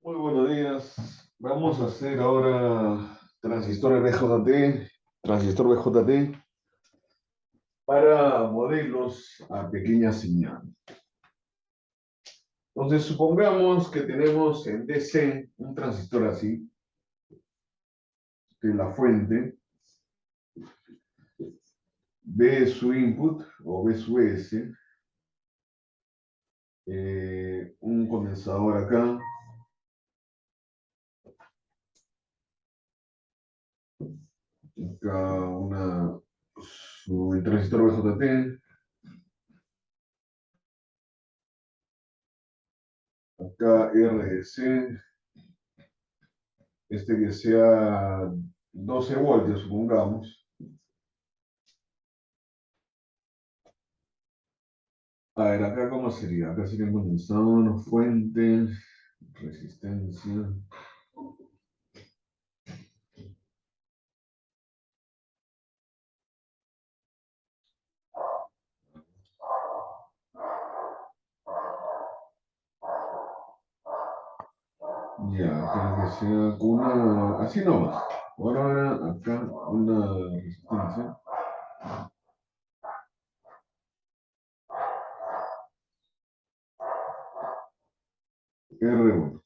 Muy buenos días. Vamos a hacer ahora transistor BJT para modelos a pequeña señal. Entonces, supongamos que tenemos en DC un transistor así, que la fuente, B su input o B su S, un condensador acá, el transistor BJT, acá RDC, que sea 12 voltios, supongamos. A ver, acá cómo sería. Acá sería condensador, fuente, resistencia. Ya, acá que sea con una. Así nomás. Ahora acá una resistencia. R1.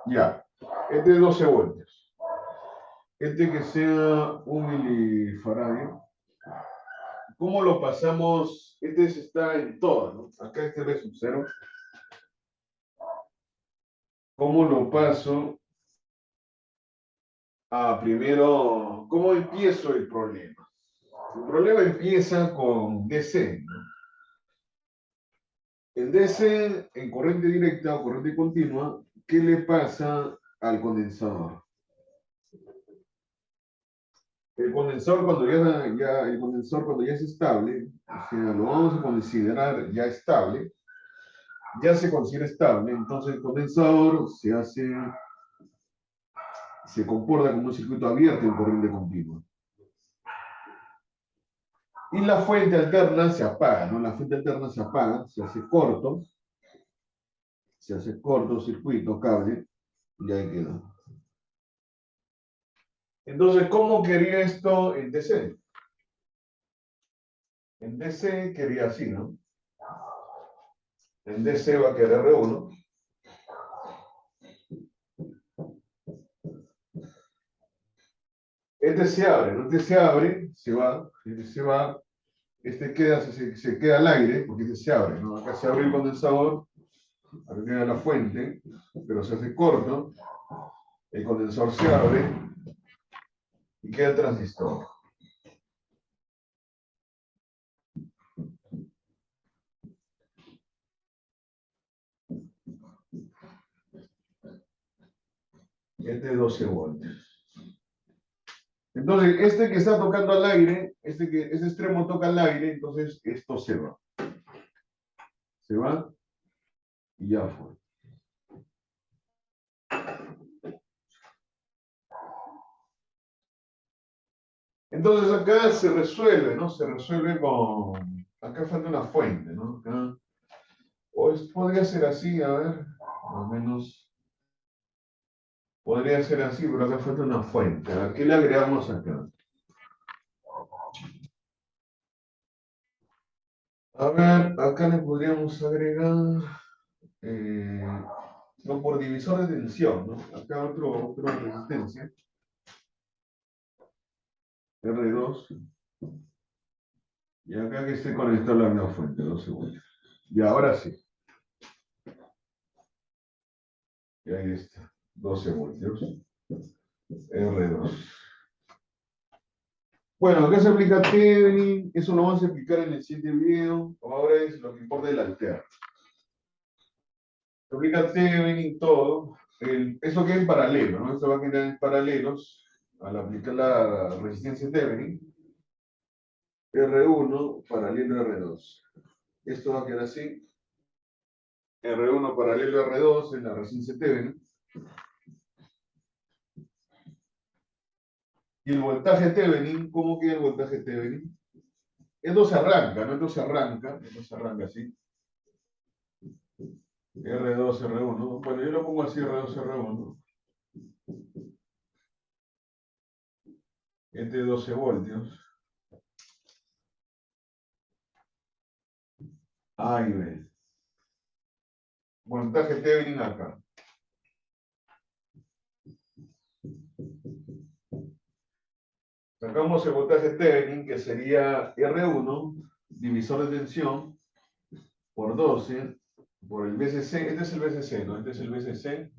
Ya. Este es 12 voltios. Que sea un milifaradio. ¿Cómo lo pasamos? Está en todo, ¿no? Acá es un cero. ¿Cómo lo paso? Primero, ¿cómo empiezo el problema? El problema empieza con DC, ¿no? En DC, en corriente directa o corriente continua, ¿qué le pasa al condensador? El condensador cuando ya es estable, o sea, lo vamos a considerar ya estable, ya se considera estable, entonces el condensador se comporta como un circuito abierto en corriente continua. Y la fuente alterna se apaga, ¿no? La fuente alterna se apaga, se hace corto circuito, cable, y ahí queda. Entonces, ¿cómo quería esto en DC? En DC quería así, ¿no? En DC va a quedar R1. Se abre, ¿no? Se va, se queda al aire, porque se abre, ¿no? Acá se abre el condensador, acá queda la fuente, pero se hace corto, el condensador se abre y queda el transistor. Es 12 voltios. Entonces, que está tocando al aire, este extremo toca al aire, entonces esto se va. Se va y ya fue. Entonces acá se resuelve, ¿no? Se resuelve con... Acá falta una fuente, ¿no? Acá... podría ser así, a ver, más o menos... Podría ser así, pero acá falta una fuente. A ver, ¿qué le agregamos acá? A ver, acá le podríamos agregar... no, por divisor de tensión, ¿no? Acá otra resistencia. R2. Y acá que esté conectado a la nueva fuente, 12 voltios. Y ahora sí. Y ahí está, 12 voltios. R2. Bueno, acá se aplica Thevenin, eso lo vamos a explicar en el siguiente video. Ahora es lo que importa el alter. Se aplica Thevenin todo. Eso queda en paralelo, ¿no? Esto va a quedar en paralelos al aplicar la resistencia Thevenin. R1 paralelo a R2. Esto va a quedar así. R1 paralelo a R2 en la resistencia Thevenin. Y el voltaje Thevenin, ¿cómo queda el voltaje Thevenin? Esto se arranca, ¿no? Esto se arranca así. R2, R1. Bueno, yo lo pongo así, R2, R1. Este 12 voltios. A y B. Voltaje Thevenin acá. Sacamos el voltaje Thevenin, que sería R1, divisor de tensión, por 12, por el VCC. Este es el VCC, ¿no? Este es el VCC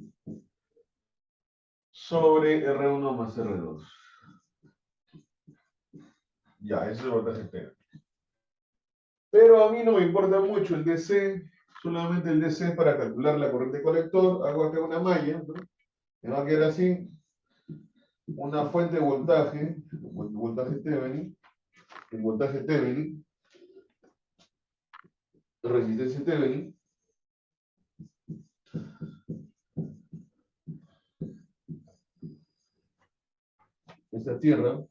sobre R1 más R2. Ya, ese es el voltaje Thevenin. Pero a mí no me importa mucho el DC, solamente el DC para calcular la corriente colector. Hago acá una malla, ¿no? Me va a quedar así, una fuente de voltaje, Thevenin, el voltaje Thevenin, resistencia Thevenin, esta tierra,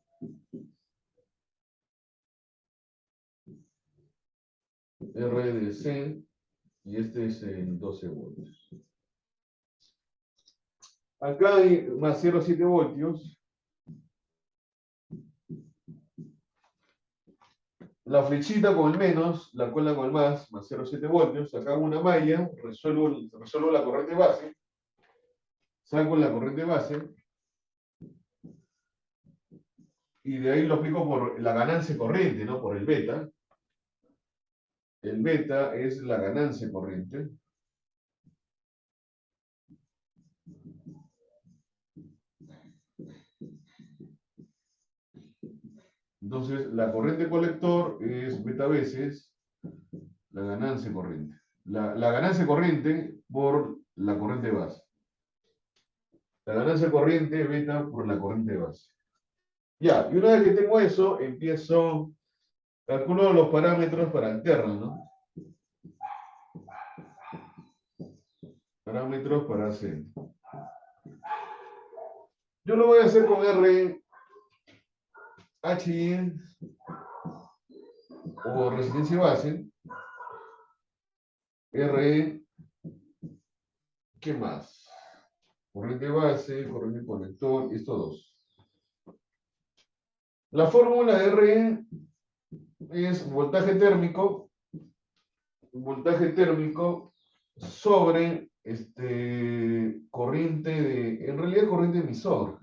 RDC, y este es en 12 voltios. Acá hay más 0,7 voltios. La flechita con el menos, la cola con el más 0,7 voltios. Acá hago una malla, resuelvo la corriente base, saco la corriente base, y de ahí lo aplico por la ganancia corriente, ¿no? Por el beta. El beta es la ganancia corriente. Entonces, la corriente colector es beta veces la ganancia corriente. La ganancia corriente por la corriente base. La ganancia corriente beta por la corriente base. Ya, y una vez que tengo eso, empiezo, calculo los parámetros para alterna, ¿no? Parámetros para C. Yo lo voy a hacer con R, HI o resistencia base. R, ¿qué más? Corriente base, corriente colector, estos dos. La fórmula de R es voltaje térmico sobre corriente en realidad corriente emisor.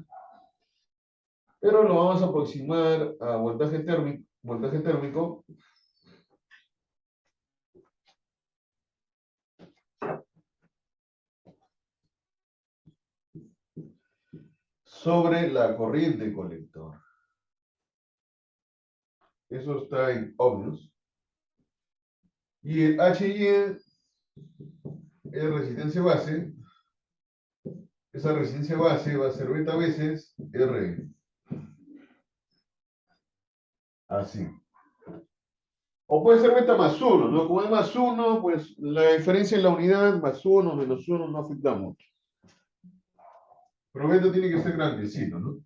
Pero lo vamos a aproximar a voltaje térmico sobre la corriente colector. Eso está en ohmios. Y el HI es resistencia base. Esa resistencia base va a ser beta veces R. Así. O puede ser beta más 1, ¿no? Como es más 1, pues la diferencia en la unidad, más 1, menos 1, no afecta mucho. Pero beta tiene que ser grandecito, ¿no?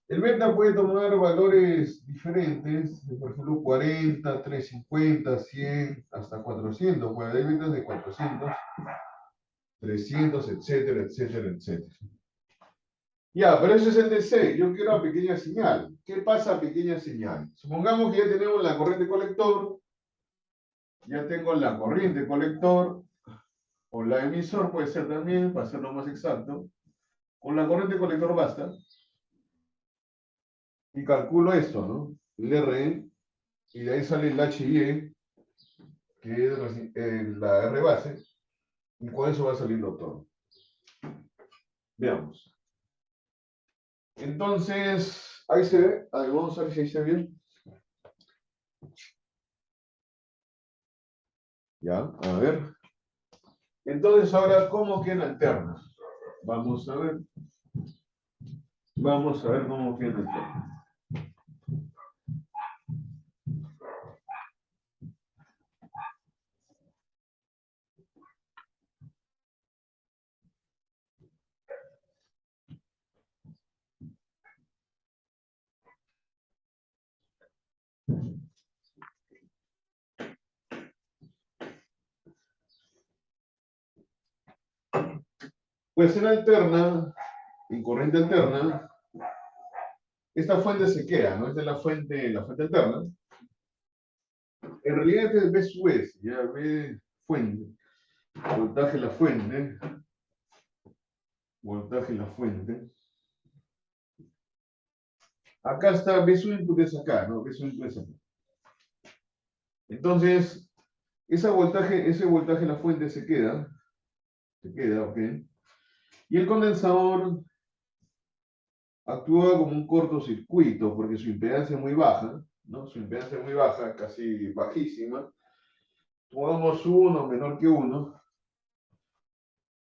El beta puede tomar valores diferentes, por ejemplo 40, 350, 100, hasta 400. Puede haber betas de 400, 300, etcétera, etcétera, etcétera. Ya, pero eso es el DC. Yo quiero una pequeña señal. ¿Qué pasa a pequeña señal? Supongamos que ya tenemos la corriente colector, ya tengo la corriente colector, o la emisor puede ser también, para hacerlo más exacto. Con la corriente colector basta. Y calculo esto, ¿no? El RE, y de ahí sale el HIE, que es la R base, y con eso va saliendo todo. Veamos. Entonces, ahí se ve. Ahí vamos a ver si ahí se ve bien. Ya, a ver. Entonces, ahora, ¿cómo quedan alternas? Vamos a ver. Vamos a ver cómo quedan alternas. Pues en alterna, en corriente alterna, esta fuente se queda, ¿no? Esta es la fuente alterna. En realidad este es B sub S, ya B fuente, voltaje la fuente, voltaje la fuente. Acá está B sub input es acá, ¿no? B sub input es acá. Entonces, ese voltaje en la fuente se queda, ¿ok? Y el condensador actúa como un cortocircuito porque su impedancia es muy baja, ¿no? Su impedancia es muy baja, casi bajísima. Pongamos 1 menor que 1,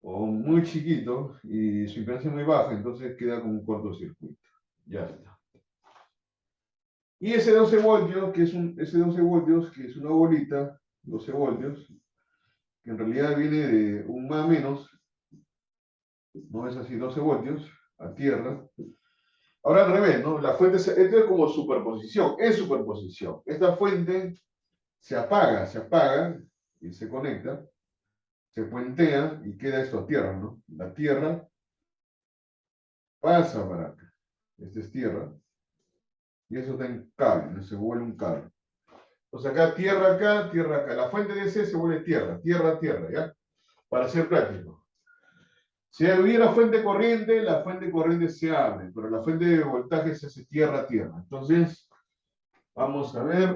o muy chiquito, y su impedancia es muy baja, entonces queda como un cortocircuito. Ya está. Y ese 12 voltios, ese 12 voltios, que es una bolita, 12 voltios, que en realidad viene de un más menos, no es así, 12 voltios, a tierra. Ahora al revés, ¿no? La fuente, esto es como superposición, es superposición. Esta fuente se apaga y se conecta, se puentea y queda esto a tierra, ¿no? La tierra pasa para acá. Esta es tierra. Y eso está en cable, ¿no? Se vuelve un cable. O sea, acá, tierra acá, tierra acá. La fuente de C se vuelve tierra, tierra, tierra, ¿ya? Para ser práctico. Si hubiera fuente corriente, la fuente corriente se abre, pero la fuente de voltaje se hace tierra, tierra. Entonces, vamos a ver.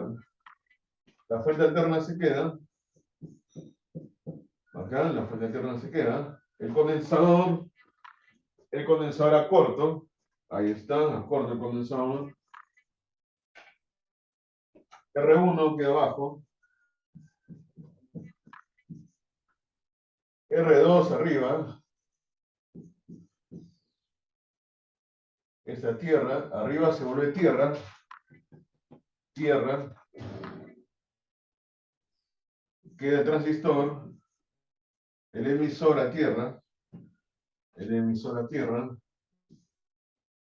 La fuente alterna se queda. Acá, la fuente alterna se queda. El condensador a corto. Ahí está, a corto el condensador. R1 queda abajo. R2 arriba. Esta tierra, arriba se vuelve tierra. Tierra. Queda el transistor. El emisor a tierra. El emisor a tierra.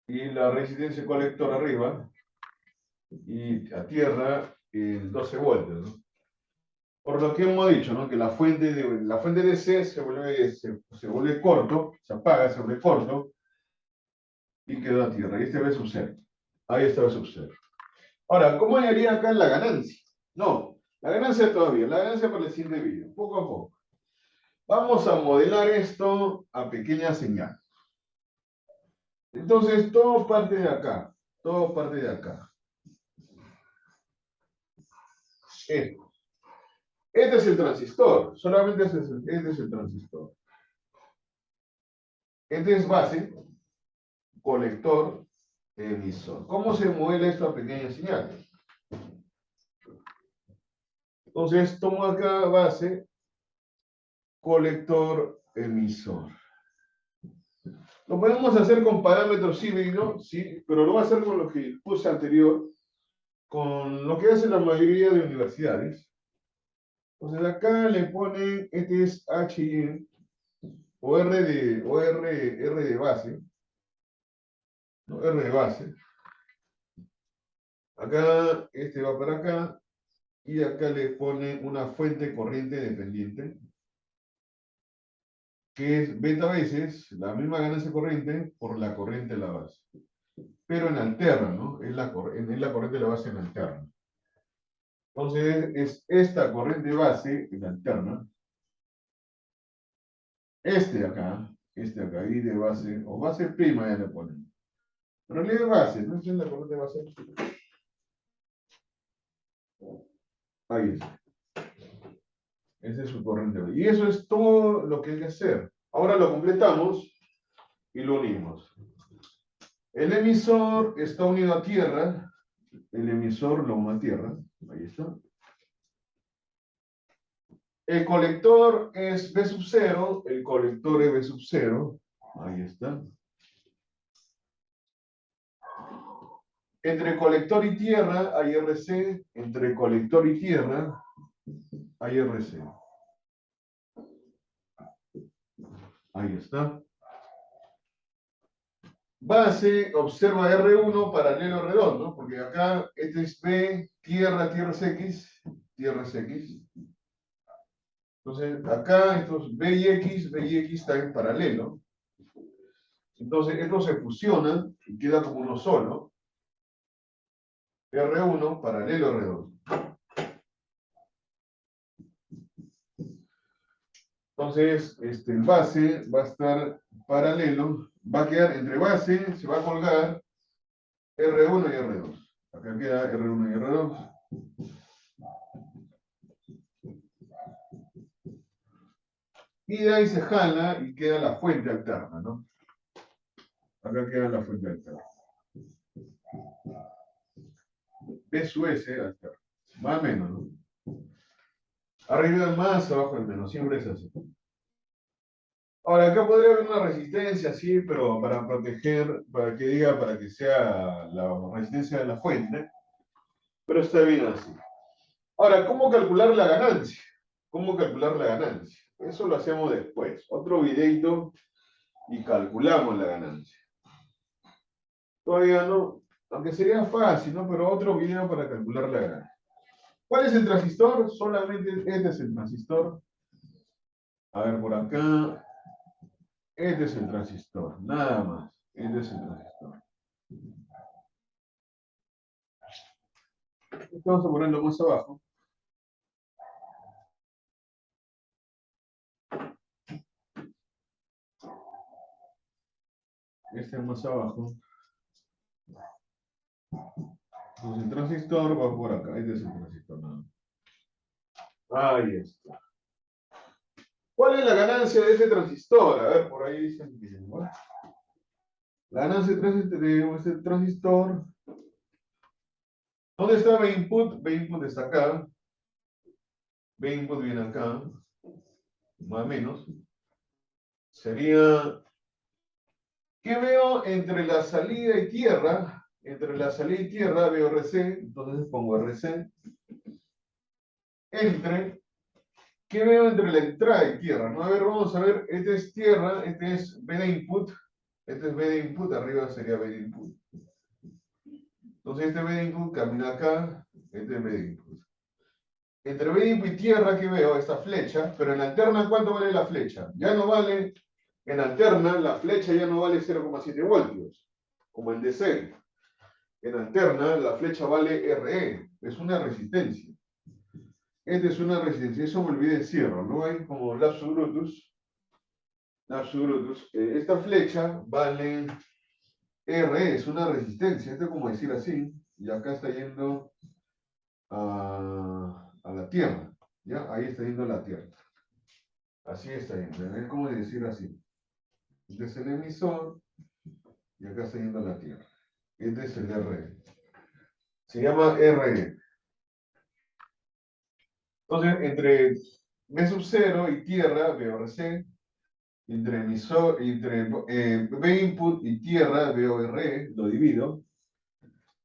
Y la resistencia colector arriba. Y a tierra el 12 voltios, ¿no? Por lo que hemos dicho, ¿no? Que la fuente de C se vuelve corto, se apaga, se vuelve corto, y quedó a tierra. Y este B sub 0. Ahí está B sub 0. Ahora, ¿cómo haría acá la ganancia? No, la ganancia todavía, la ganancia para el siguiente video, poco a poco. Vamos a modelar esto a pequeña señal. Entonces, todo parte de acá, todo parte de acá. Esto. Este es el transistor, solamente este es el transistor. Este es base, colector, emisor. ¿Cómo se modela esto a pequeña señal? Entonces, tomo acá base, colector, emisor. Lo podemos hacer con parámetros híbridos, sí, pero lo voy a hacer con lo que puse anterior, con lo que hacen la mayoría de universidades. Entonces acá le ponen, este es HI, o R de base, ¿no? R de base. Acá, este va para acá, y acá le pone una fuente corriente dependiente, que es beta veces la misma ganancia corriente por la corriente de la base. Pero en alterna, ¿no? Es la corriente de la base en alterna. Entonces, es esta corriente base en alterna. Este acá, I de base, o base prima ya le ponen. Pero le de base, ¿no? Esta es la corriente base. Ahí está. Esa es su corriente base. Y eso es todo lo que hay que hacer. Ahora lo completamos y lo unimos. El emisor está unido a tierra. El emisor lo une a tierra. Ahí está. El colector es B sub 0. El colector es B sub 0. Ahí está. Entre colector y tierra hay RC. Entre colector y tierra hay RC. Ahí está. Base, observa R1 paralelo redondo, porque acá este es B, tierra, tierra es X, tierra es X. Entonces acá estos B y X está en paralelo. Entonces, estos se fusionan y queda como uno solo. R1 paralelo a R2. Entonces, el base va a estar paralelo, va a quedar entre base, se va a colgar R1 y R2. Acá queda R1 y R2. Y de ahí se jala y queda la fuente alterna, ¿no? Acá queda la fuente alterna. B sub S alterna. Más o menos, ¿no? Arriba el más, abajo el menos. Siempre es así. Ahora, acá podría haber una resistencia, sí, pero para proteger, para que diga, para que sea la resistencia de la fuente. Pero está bien así. Ahora, ¿cómo calcular la ganancia? ¿Cómo calcular la ganancia? Eso lo hacemos después. Otro videito y calculamos la ganancia. Todavía no, aunque sería fácil, ¿no? Pero otro video para calcular la ganancia. ¿Cuál es el transistor? Solamente este es el transistor. A ver, por acá. Este es el transistor, nada más. Este es el transistor. Vamos a ponerlo más abajo. Este es más abajo. Entonces el transistor va por acá. Este es el transistor, nada. Ahí está. ¿Cuál es la ganancia de ese transistor? A ver, por ahí dicen que la ganancia de este transistor. ¿Dónde está B input? B input está acá. B input viene acá. Más o menos. Sería. ¿Qué veo entre la salida y tierra? Entre la salida y tierra veo RC. Entonces pongo RC. ¿Qué veo entre la entrada y tierra? ¿No? A ver, vamos a ver. Este es tierra. Este es B de input. Este es B de input. Arriba sería B de input. Entonces este B de input camina acá. Este es B de input. Entre B de input y tierra, ¿qué veo? Esta flecha. Pero en la alterna, ¿cuánto vale la flecha? Ya no vale. En alterna, la flecha ya no vale 0,7 voltios. Como el DC. En alterna, la flecha vale RE. Es una resistencia. Esta es una resistencia. Eso me olvidé decirlo. ¿No hay como lapsus brutus? Lapsus brutus. Esta flecha vale RE. Es una resistencia. Esto es como decir así. Y acá está yendo a la Tierra. ¿Ya? Ahí está yendo a la Tierra. Así está yendo. Es como decir así. Este es el emisor. Y acá está yendo a la Tierra. Este es el RE. Se llama RE. Entonces, entre B sub 0 y tierra, veo RC. Entre emisor, entre B input y tierra, veo RE, lo divido.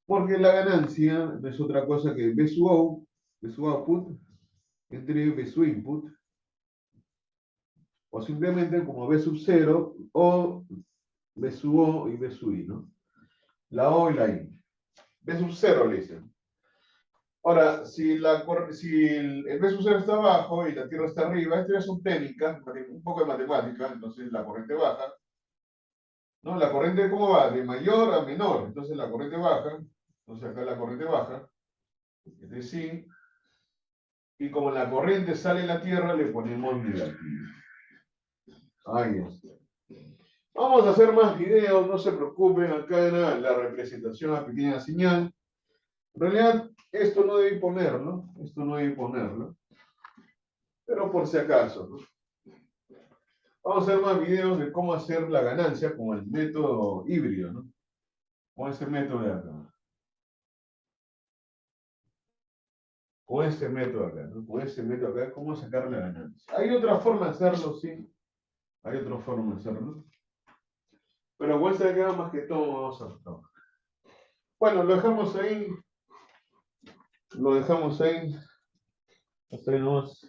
Porque la ganancia no es otra cosa que B sub out, B sub output, entre B sub input. O simplemente como B sub 0 o B sub O y B sub I, ¿no? La O y la I. B sub 0 le dicen. Ahora, si el B sub 0 está abajo y la Tierra está arriba, estas ya son técnicas, un poco de matemática, entonces la corriente baja. ¿No? La corriente, ¿cómo va? De mayor a menor. Entonces la corriente baja. Entonces acá la corriente baja. Es decir, y como la corriente sale de la Tierra, le ponemos negativo. Ahí está. Vamos a hacer más videos, no se preocupen, acá era la representación a pequeña señal. En realidad, esto no debí ponerlo, esto no debí ponerlo, pero por si acaso, ¿no? Vamos a hacer más videos de cómo hacer la ganancia con el método híbrido, ¿no? Con este método de acá. Con este método acá, ¿no? Con este método acá, cómo sacar la ganancia. Hay otra forma de hacerlo, sí. Hay otra forma de hacerlo. Pero con este acá, más que todo, vamos a trabajar. Bueno, lo dejamos ahí. Lo dejamos ahí. Hasta ahí nomás.